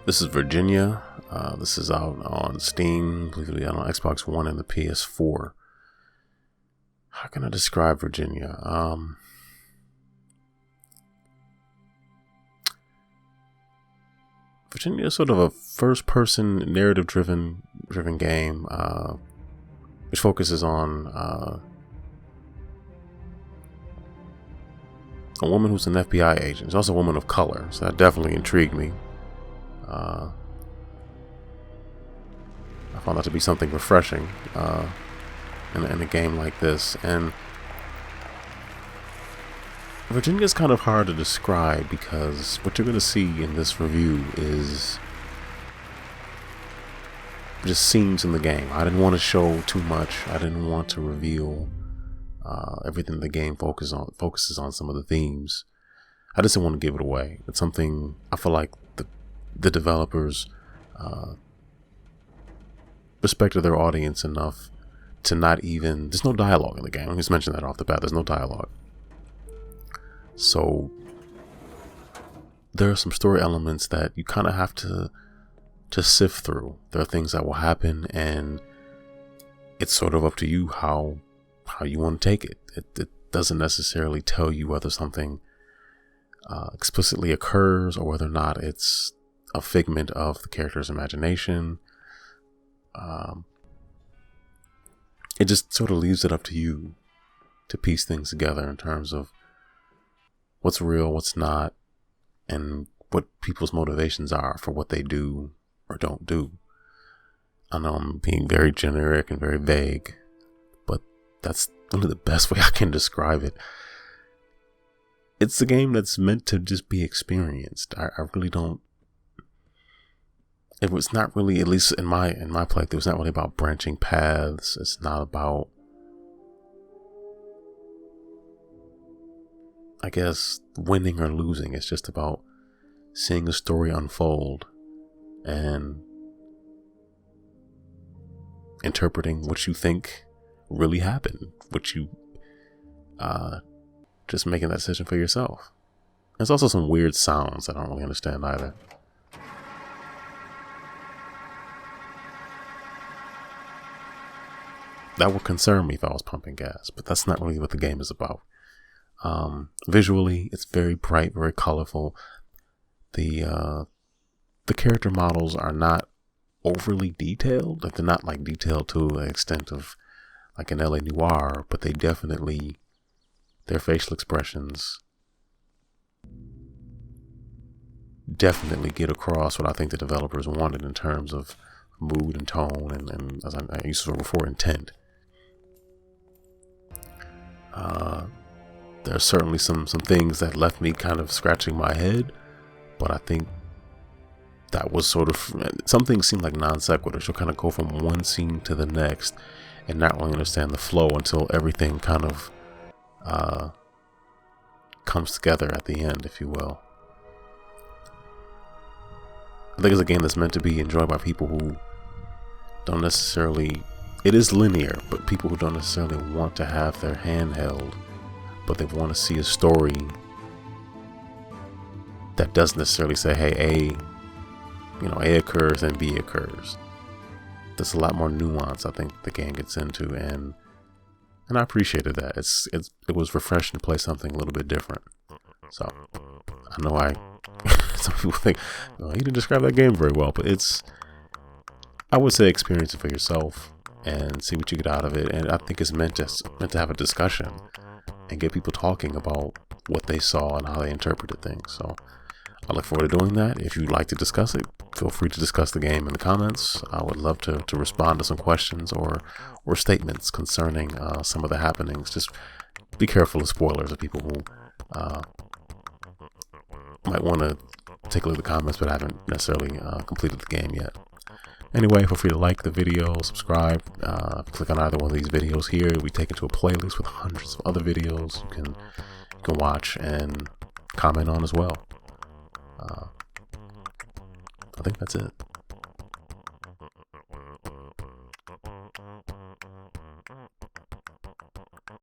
This is Virginia. This is out on Steam, believe it or not, on Xbox One and the PS4. How can I describe Virginia? Virginia is sort of a first-person, narrative-driven game, which focuses on a woman who's an FBI agent. She's also a woman of color, so that definitely intrigued me. I found that to be something refreshing in a game like this. And Virginia is kind of hard to describe because what you're going to see in this review is just scenes in the game. I didn't want to show too much. I didn't want to reveal everything the game focuses on some of the themes. I just didn't want to give it away. It's something I feel like the developers respected their audience enough to not even... There's no dialogue in the game. Let me just mention that off the bat. There's no dialogue. So there are some story elements that you kind of have to sift through. There are things that will happen, and it's sort of up to you how you want to take it. It doesn't necessarily tell you whether something explicitly occurs or whether or not it's a figment of the character's imagination. It just sort of leaves it up to you to piece things together in terms of what's real, what's not, and what people's motivations are for what they do or don't do. I know I'm being very generic and very vague, but that's really the best way I can describe it. It's a game that's meant to just be experienced. I really don't... It was not really, at least in my playthrough, it was not really about branching paths. It's not about, I guess, winning or losing. It's just about seeing a story unfold and interpreting what you think really happened, what you just making that decision for yourself. There's also some weird sounds I don't really understand either. That would concern me if I was pumping gas, but that's not really what the game is about. Visually, it's very bright, very colorful. The character models are not overly detailed. Like, they're not like detailed to the extent of like an LA Noire, but they definitely, their facial expressions definitely get across what I think the developers wanted in terms of mood and tone and as I used to say before, intent. There are certainly some things that left me kind of scratching my head, but I think that was sort of, some things seem like non sequiturs. You'll kind of go from one scene to the next and not really understand the flow until everything kind of comes together at the end, if you will. I think it's a game that's meant to be enjoyed by people who don't necessarily, it is linear, but people who don't necessarily want to have their hand held, but they want to see a story that doesn't necessarily say, hey, A occurs and B occurs. There's a lot more nuance I think the game gets into, and I appreciated that. It was refreshing to play something a little bit different. So I know some people think, well, you didn't describe that game very well, but I would say experience it for yourself and see what you get out of it. And I think it's meant to have a discussion and get people talking about what they saw and how they interpreted things. So I look forward to doing that. If you'd like to discuss it, feel free to discuss the game in the comments. I would love to respond to some questions or statements concerning some of the happenings. Just be careful of spoilers of people who might want to take a look at the comments but haven't necessarily completed the game yet. Anyway, feel free to like the video, subscribe, click on either one of these videos here. We take it to a playlist with hundreds of other videos you can watch and comment on as well. I think that's it.